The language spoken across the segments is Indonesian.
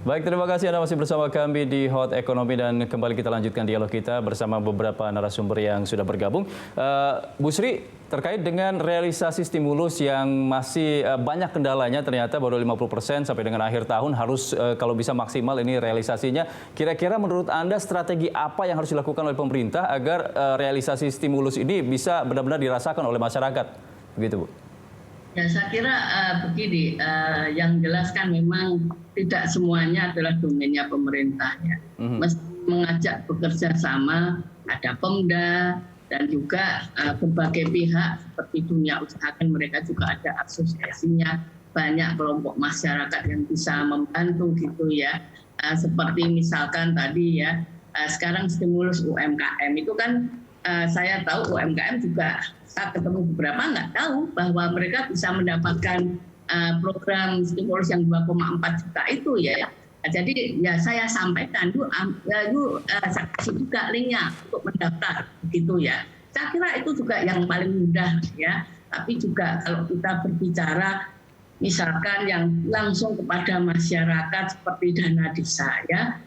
Baik, terima kasih Anda masih bersama kami di Hot Ekonomi dan kembali kita lanjutkan dialog kita bersama beberapa narasumber yang sudah bergabung. Bu Sri, terkait dengan realisasi stimulus yang masih banyak kendalanya, ternyata baru 50% sampai dengan akhir tahun harus kalau bisa maksimal ini realisasinya. Kira-kira menurut Anda strategi apa yang harus dilakukan oleh pemerintah agar realisasi stimulus ini bisa benar-benar dirasakan oleh masyarakat? Begitu, Bu. Ya, saya kira begini, yang jelas kan memang tidak semuanya adalah domennya pemerintah ya. Mesti mengajak bekerja sama, ada Pemda dan juga berbagai pihak seperti dunia usaha, kan mereka juga ada asosiasinya, banyak kelompok masyarakat yang bisa membantu gitu ya. Seperti misalkan tadi ya, sekarang stimulus UMKM itu kan saya tahu UMKM juga, saya ketemu beberapa nggak tahu bahwa mereka bisa mendapatkan program stimulus yang 2,4 juta itu ya. Jadi ya saya sampaikan, yuk saya kasih juga linknya untuk mendaftar begitu ya. Saya kira itu juga yang paling mudah ya. Tapi juga kalau kita berbicara misalkan yang langsung kepada masyarakat seperti dana desa ya.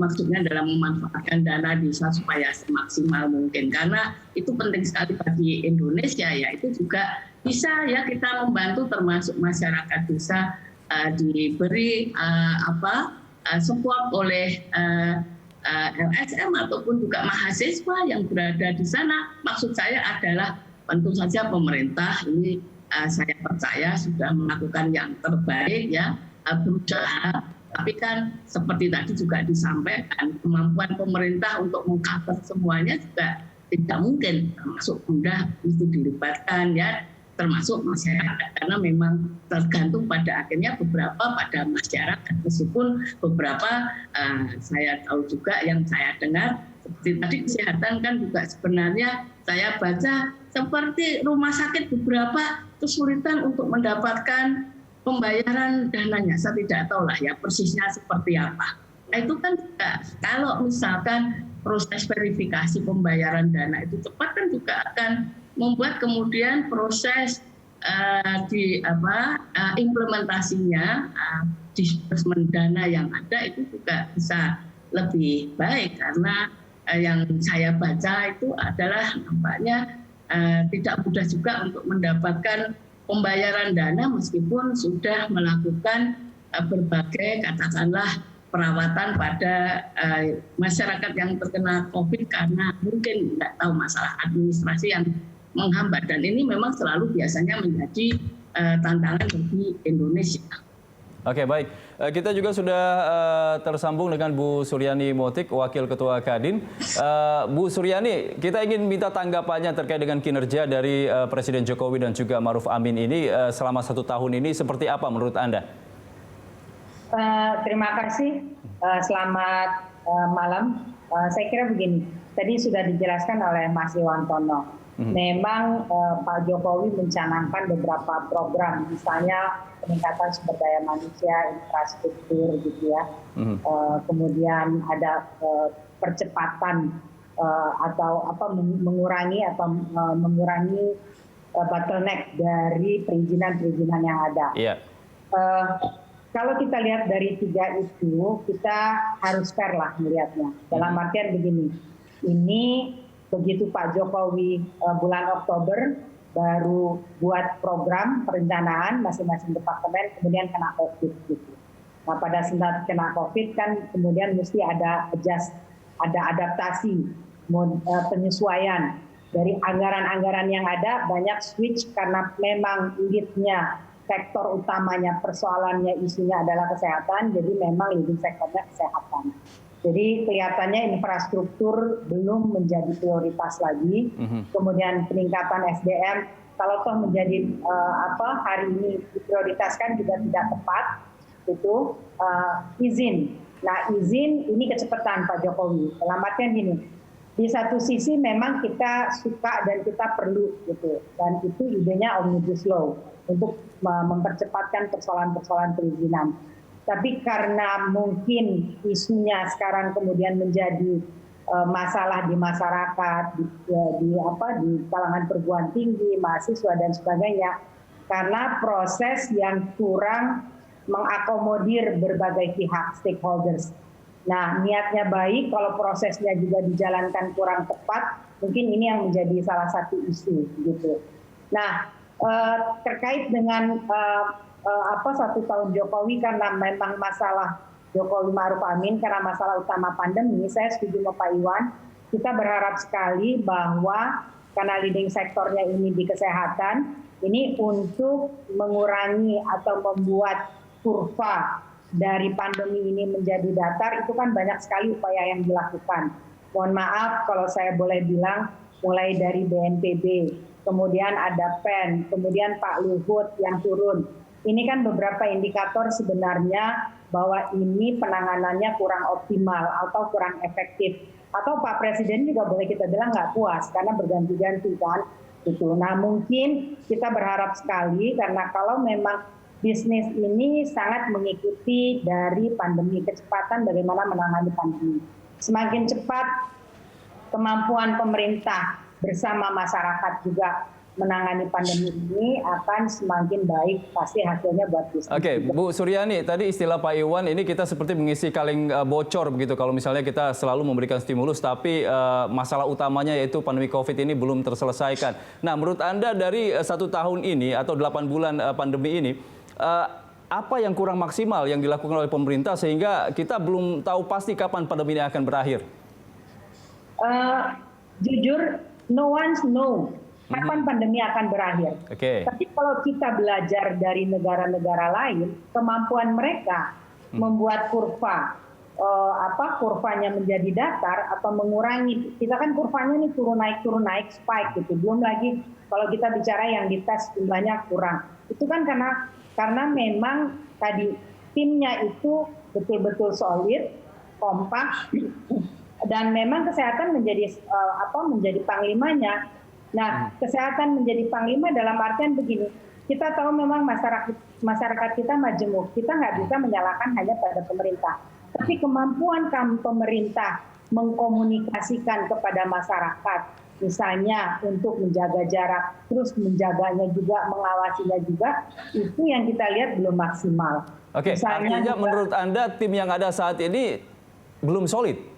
Maksudnya dalam memanfaatkan dana desa supaya semaksimal mungkin, karena itu penting sekali bagi Indonesia ya. Itu juga bisa ya kita membantu, termasuk masyarakat desa diberi support oleh LSM ataupun juga mahasiswa yang berada di sana. Maksud saya adalah tentu saja pemerintah ini saya percaya sudah melakukan yang terbaik ya, berusaha. Tapi kan seperti tadi juga disampaikan, kemampuan pemerintah untuk mengcover semuanya juga tidak mungkin, termasuk Pemda mesti dilibatkan ya, termasuk masyarakat, karena memang tergantung pada akhirnya beberapa pada masyarakat, meskipun beberapa saya tahu juga yang saya dengar seperti tadi kesehatan kan juga sebenarnya saya baca seperti rumah sakit beberapa kesulitan untuk mendapatkan pembayaran dananya. Saya tidak tahu lah ya persisnya seperti apa. Nah, itu kan juga kalau misalkan proses verifikasi pembayaran dana itu cepat kan juga akan membuat kemudian proses implementasinya disbursement dana yang ada itu juga bisa lebih baik, karena yang saya baca itu adalah nampaknya tidak mudah juga untuk mendapatkan pembayaran dana meskipun sudah melakukan berbagai katakanlah perawatan pada masyarakat yang terkena COVID karena mungkin tidak tahu masalah administrasi yang menghambat, dan ini memang selalu biasanya menjadi tantangan bagi Indonesia. Oke, baik. Kita juga sudah tersambung dengan Bu Suryani Motik, Wakil Ketua Kadin. Bu Suryani, kita ingin minta tanggapannya terkait dengan kinerja dari Presiden Jokowi dan juga Ma'ruf Amin ini selama 1 tahun ini seperti apa menurut Anda? Terima kasih. Selamat malam. Saya kira begini, tadi sudah dijelaskan oleh Mas Iwantono. Memang Pak Jokowi mencanangkan beberapa program, misalnya peningkatan sumber daya manusia, infrastruktur gitu ya. Kemudian ada percepatan atau mengurangi bottleneck dari perizinan yang ada. Yeah. Kalau kita lihat dari 3 itu, kita harus fair lah melihatnya. Dalam artian begini, ini begitu Pak Jokowi bulan Oktober baru buat program perencanaan masing-masing departemen, kemudian kena COVID gitu. Nah, pada saat kena COVID kan kemudian mesti ada adaptasi, penyesuaian dari anggaran-anggaran yang ada, banyak switch karena memang leadnya, sektor utamanya, persoalannya, isunya adalah kesehatan, jadi memang leading sektornya kesehatan. Jadi kelihatannya infrastruktur belum menjadi prioritas lagi. Kemudian peningkatan SDM, kalau toh menjadi hari ini diprioritaskan juga tidak tepat. Itu izin. Nah, izin ini kecepatan Pak Jokowi. Dalam artian gini, di satu sisi memang kita suka dan kita perlu gitu, dan itu idenya Omnibus Law untuk mempercepatkan persoalan-persoalan perizinan. Tapi karena mungkin isunya sekarang kemudian menjadi masalah di masyarakat, di kalangan perguruan tinggi, mahasiswa dan sebagainya, karena proses yang kurang mengakomodir berbagai pihak stakeholders. Nah, niatnya baik, kalau prosesnya juga dijalankan kurang tepat, mungkin ini yang menjadi salah satu isu gitu. Nah, terkait dengan 1 tahun Jokowi karena memang masalah Jokowi Ma'ruf Amin karena masalah utama pandemi, saya setuju sama Pak Iwan. Kita berharap sekali bahwa karena leading sektornya ini di kesehatan, ini untuk mengurangi atau membuat kurva dari pandemi ini menjadi datar, itu kan banyak sekali upaya yang dilakukan. Mohon maaf kalau saya boleh bilang, mulai dari BNPB, kemudian ada PEN, kemudian Pak Luhut yang turun. Ini kan beberapa indikator sebenarnya bahwa ini penanganannya kurang optimal atau kurang efektif. Atau Pak Presiden juga boleh kita bilang nggak puas karena berganti-ganti kan. Gitu. Nah mungkin kita berharap sekali karena kalau memang bisnis ini sangat mengikuti dari pandemi, kecepatan bagaimana menangani pandemi. Semakin cepat kemampuan pemerintah bersama masyarakat juga menangani pandemi ini akan semakin baik, pasti hasilnya buat bisnis. Oke, Bu Suryani, tadi istilah Pak Iwan ini kita seperti mengisi kaleng bocor begitu. Kalau misalnya kita selalu memberikan stimulus, tapi masalah utamanya yaitu pandemi COVID ini belum terselesaikan. Nah, menurut Anda dari 1 tahun ini atau 8 bulan pandemi ini, apa yang kurang maksimal yang dilakukan oleh pemerintah sehingga kita belum tahu pasti kapan pandemi ini akan berakhir? Jujur, no one knows kapan pandemi akan berakhir. Tapi kalau kita belajar dari negara-negara lain, kemampuan mereka membuat kurvanya menjadi datar atau mengurangi. Kita kan kurvanya nih turun naik spike gitu. Belum lagi kalau kita bicara yang dites jumlahnya kurang. Itu kan karena memang tadi timnya itu betul-betul solid, kompak, dan memang kesehatan menjadi panglimanya. Nah, kesehatan menjadi panglima dalam artian begini, kita tahu memang masyarakat kita majemuk, kita nggak bisa menyalahkan hanya pada pemerintah. Tapi kemampuan pemerintah mengkomunikasikan kepada masyarakat, misalnya untuk menjaga jarak, terus menjaganya juga, mengawasinya juga, itu yang kita lihat belum maksimal. Oke, artinya menurut Anda tim yang ada saat ini belum solid?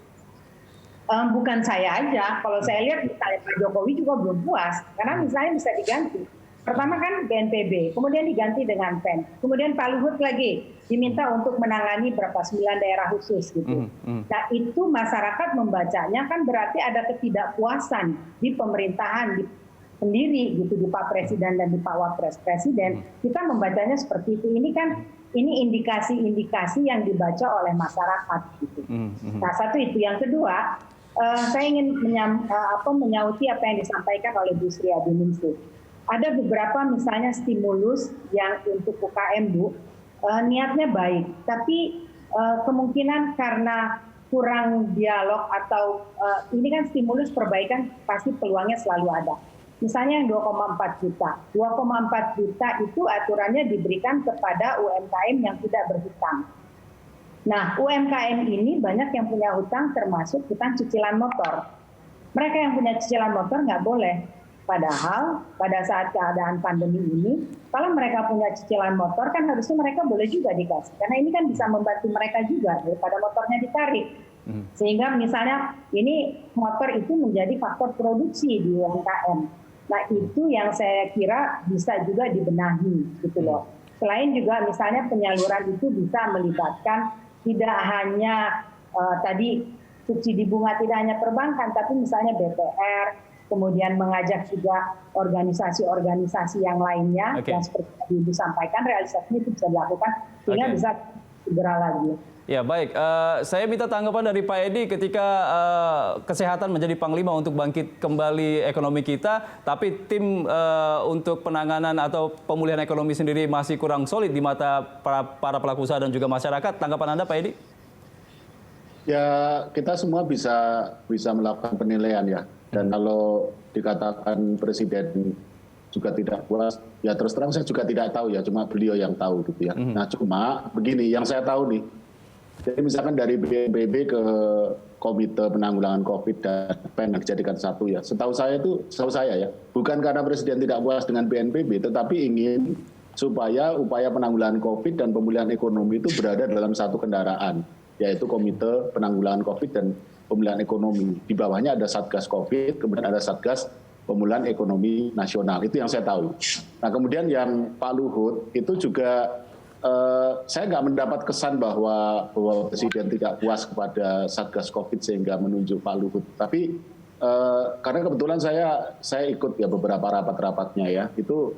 Bukan saya aja, kalau saya lihat misalnya Pak Jokowi juga belum puas, karena misalnya bisa diganti. Pertama kan BNPB, kemudian diganti dengan PEN, kemudian Pak Luhut lagi diminta untuk menangani berapa 9 daerah khusus gitu. Nah itu masyarakat membacanya kan berarti ada ketidakpuasan di pemerintahan sendiri gitu, di Pak Presiden dan di Pak Wapres Presiden. Kita membacanya seperti itu. Ini indikasi-indikasi yang dibaca oleh masyarakat gitu. Nah satu itu, yang kedua, saya ingin menyauti apa yang disampaikan oleh Bu Sri Adiningsih. Ada beberapa misalnya stimulus yang untuk UKM, Bu, niatnya baik, tapi kemungkinan karena kurang dialog atau ini kan stimulus perbaikan pasti peluangnya selalu ada. Misalnya yang 2,4 juta. 2,4 juta itu aturannya diberikan kepada UMKM yang tidak berhutang. Nah, UMKM ini banyak yang punya hutang termasuk hutang cicilan motor. Mereka yang punya cicilan motor nggak boleh. Padahal pada saat keadaan pandemi ini, kalau mereka punya cicilan motor kan harusnya mereka boleh juga dikasih. Karena ini kan bisa membantu mereka juga daripada motornya ditarik. Sehingga misalnya ini motor itu menjadi faktor produksi di UMKM. Nah itu yang saya kira bisa juga dibenahi gitu loh. Selain juga misalnya penyaluran itu bisa melibatkan tidak hanya tadi subsidi bunga tidak hanya perbankan, tapi misalnya BPR, kemudian mengajak juga organisasi-organisasi yang lainnya yang seperti tadi disampaikan, realisasinya itu bisa dilakukan sehingga bisa segera lagi. Ya baik, saya minta tanggapan dari Pak Edi ketika kesehatan menjadi panglima untuk bangkit kembali ekonomi kita, tapi tim untuk penanganan atau pemulihan ekonomi sendiri masih kurang solid di mata para pelaku usaha dan juga masyarakat. Tanggapan Anda Pak Edi? Ya kita semua bisa melakukan penilaian ya. Dan kalau dikatakan Presiden juga tidak puas, ya terus terang saya juga tidak tahu ya, cuma beliau yang tahu gitu ya. Nah cuma begini, yang saya tahu nih, jadi misalkan dari BNPB ke Komite Penanggulangan COVID dan PEN dijadikan satu ya. Setahu saya ya, bukan karena Presiden tidak puas dengan BNPB, tetapi ingin supaya upaya penanggulangan COVID dan pemulihan ekonomi itu berada dalam satu kendaraan, yaitu Komite Penanggulangan COVID dan Pemulihan Ekonomi. Di bawahnya ada Satgas COVID, kemudian ada Satgas Pemulihan Ekonomi Nasional. Itu yang saya tahu. Nah, kemudian yang Pak Luhut itu juga saya nggak mendapat kesan bahwa Presiden tidak puas kepada Satgas COVID sehingga menunjuk Pak Luhut. Tapi karena kebetulan saya ikut ya beberapa rapat-rapatnya ya, itu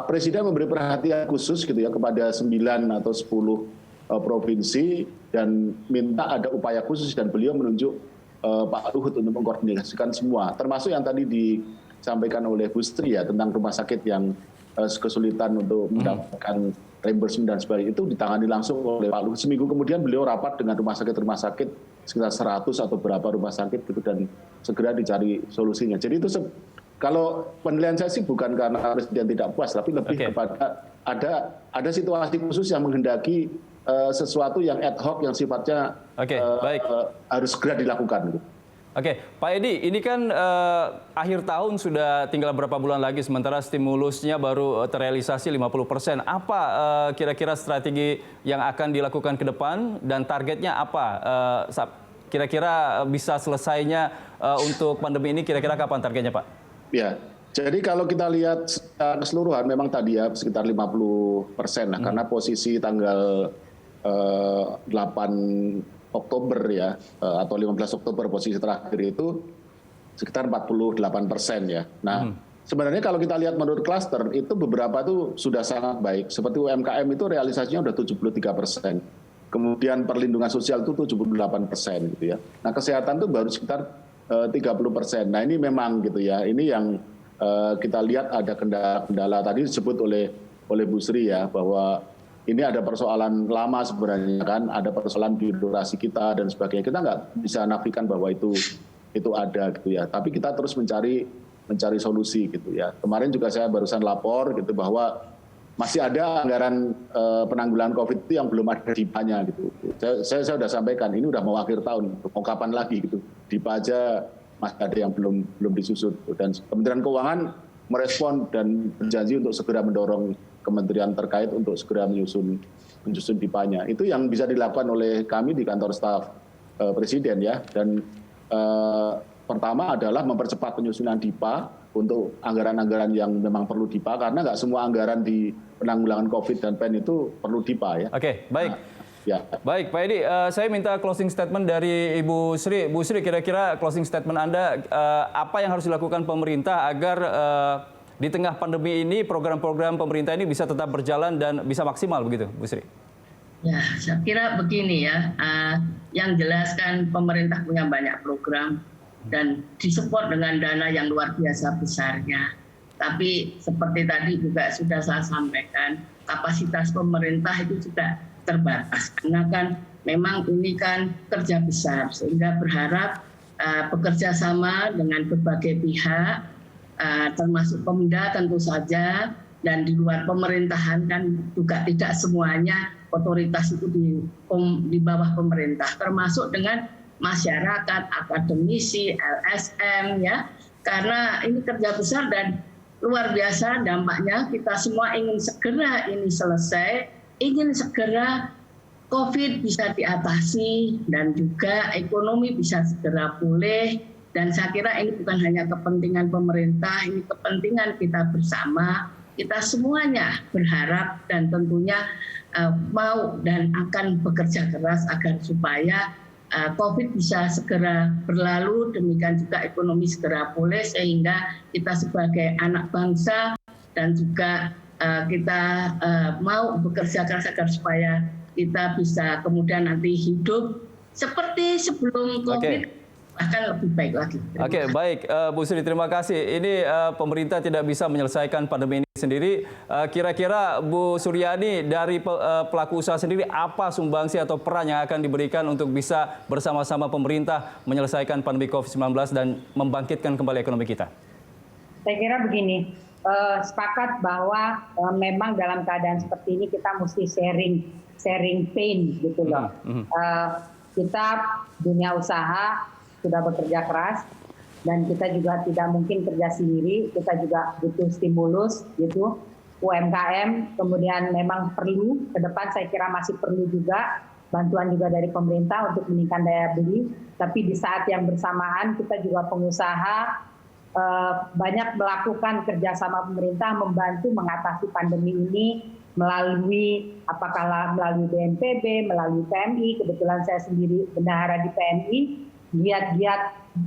Presiden memberi perhatian khusus gitu ya kepada 9 atau 10 provinsi dan minta ada upaya khusus, dan beliau menunjuk Pak Luhut untuk mengkoordinasikan semua, termasuk yang tadi disampaikan oleh Bu Sri ya tentang rumah sakit yang kesulitan untuk mendapatkan reimbursement dan sebagainya, itu ditangani langsung oleh Pak Luhut. Seminggu kemudian beliau rapat dengan rumah sakit sekitar 100 atau berapa rumah sakit gitu, dan segera dicari solusinya. Jadi itu kalau penilaian saya sih bukan karena Presiden tidak puas, tapi lebih kepada ada situasi khusus yang menghendaki sesuatu yang ad hoc yang sifatnya harus segera dilakukan. Gitu. Oke, Pak Edi, ini kan akhir tahun sudah tinggal berapa bulan lagi, sementara stimulusnya baru terrealisasi 50%. Apa kira-kira strategi yang akan dilakukan ke depan dan targetnya apa? Kira-kira bisa selesainya untuk pandemi ini, kira-kira kapan targetnya, Pak? Ya, jadi kalau kita lihat secara keseluruhan memang tadi ya sekitar 50%. Nah, karena posisi tanggal 8 Oktober ya, atau 15 Oktober posisi terakhir itu sekitar 48% ya. Nah, sebenarnya kalau kita lihat menurut klaster itu beberapa itu sudah sangat baik. Seperti UMKM itu realisasinya udah 73%. Kemudian perlindungan sosial itu 78% gitu ya. Nah, kesehatan itu baru sekitar 30%. Nah, ini memang gitu ya. Ini yang kita lihat ada kendala tadi disebut oleh Bu Sri ya, bahwa ini ada persoalan lama sebenarnya kan, ada persoalan birokrasi kita dan sebagainya. Kita nggak bisa nafikan bahwa itu ada gitu ya. Tapi kita terus mencari solusi gitu ya. Kemarin juga saya barusan lapor gitu bahwa masih ada anggaran penanggulangan COVID itu yang belum ada DIPA-nya gitu. Saya sudah sampaikan ini udah mau akhir tahun, mau kapan lagi gitu. DIPA aja masih ada yang belum disusut. Dan Kementerian Keuangan merespon dan berjanji untuk segera mendorong kementerian terkait untuk segera menyusun DIPA-nya. Itu yang bisa dilakukan oleh kami di kantor staf Presiden ya. Dan pertama adalah mempercepat penyusunan DIPA untuk anggaran-anggaran yang memang perlu DIPA, karena nggak semua anggaran di penanggulangan COVID dan PEN itu perlu DIPA ya. Oke, baik. Ya. Baik, Pak Edi, saya minta closing statement dari Ibu Sri. Bu Sri, kira-kira closing statement Anda, apa yang harus dilakukan pemerintah agar di tengah pandemi ini program-program pemerintah ini bisa tetap berjalan dan bisa maksimal begitu, Bu Sri? Ya, saya kira begini ya, yang jelas kan pemerintah punya banyak program dan disupport dengan dana yang luar biasa besarnya. Tapi seperti tadi juga sudah saya sampaikan, kapasitas pemerintah itu juga terbatas. Karena kan memang ini kan kerja besar, sehingga berharap bekerja sama dengan berbagai pihak, termasuk Pemda tentu saja, dan di luar pemerintahan kan juga tidak semuanya otoritas itu di bawah pemerintah, termasuk dengan masyarakat, akademisi, LSM ya, karena ini kerja besar dan luar biasa dampaknya. Kita semua ingin segera ini selesai, ingin segera COVID bisa diatasi dan juga ekonomi bisa segera pulih. Dan saya kira ini bukan hanya kepentingan pemerintah, ini kepentingan kita bersama. Kita semuanya berharap dan tentunya mau dan akan bekerja keras agar supaya COVID bisa segera berlalu, demikian juga ekonomi segera pulih, sehingga kita sebagai anak bangsa dan juga kita mau bekerja keras agar supaya kita bisa kemudian nanti hidup seperti sebelum COVID. Bahkan lebih baik lagi. Oke, baik Bu Sri, terima kasih. Ini pemerintah tidak bisa menyelesaikan pandemi ini sendiri. Kira-kira Bu Suryani dari pelaku usaha sendiri, apa sumbangsi atau peran yang akan diberikan untuk bisa bersama-sama pemerintah menyelesaikan pandemi COVID-19 dan membangkitkan kembali ekonomi kita? Saya kira begini, sepakat bahwa memang dalam keadaan seperti ini kita mesti sharing pain gitu loh. Kita dunia usaha sudah bekerja keras, dan kita juga tidak mungkin kerja sendiri, kita juga butuh stimulus gitu. UMKM kemudian memang perlu, ke depan saya kira masih perlu juga bantuan juga dari pemerintah untuk meningkatkan daya beli, tapi di saat yang bersamaan kita juga pengusaha banyak melakukan kerjasama pemerintah membantu mengatasi pandemi ini melalui apakah melalui BNPB, melalui PMI, kebetulan saya sendiri bendahara di PMI, giat-giat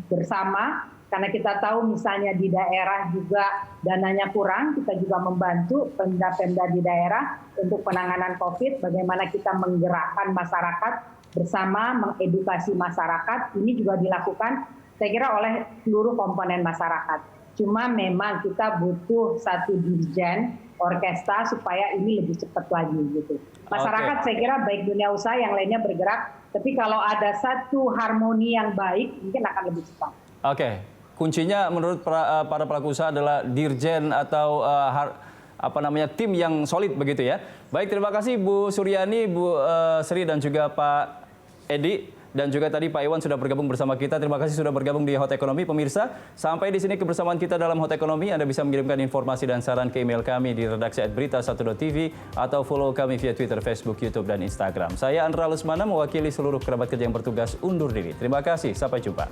bersama, karena kita tahu misalnya di daerah juga dananya kurang, kita juga membantu pemda-pemda di daerah untuk penanganan COVID, bagaimana kita menggerakkan masyarakat bersama, mengedukasi masyarakat, ini juga dilakukan saya kira oleh seluruh komponen masyarakat. Cuma memang kita butuh satu dirjen orkestra supaya ini lebih cepat lagi gitu. Masyarakat saya kira baik dunia usaha yang lainnya bergerak, tapi kalau ada satu harmoni yang baik mungkin akan lebih cepat. Oke, kuncinya menurut para pelaku usaha adalah dirjen atau tim yang solid begitu ya. Baik, terima kasih Bu Suryani, Bu Sri dan juga Pak Edi. Dan juga tadi Pak Iwan sudah bergabung bersama kita. Terima kasih sudah bergabung di Hot Ekonomi. Pemirsa, sampai di sini kebersamaan kita dalam Hot Ekonomi. Anda bisa mengirimkan informasi dan saran ke email kami di redaksi@berita1.tv atau follow kami via Twitter, Facebook, YouTube, dan Instagram. Saya Andra Lesmana mewakili seluruh kerabat kerja yang bertugas undur diri. Terima kasih, sampai jumpa.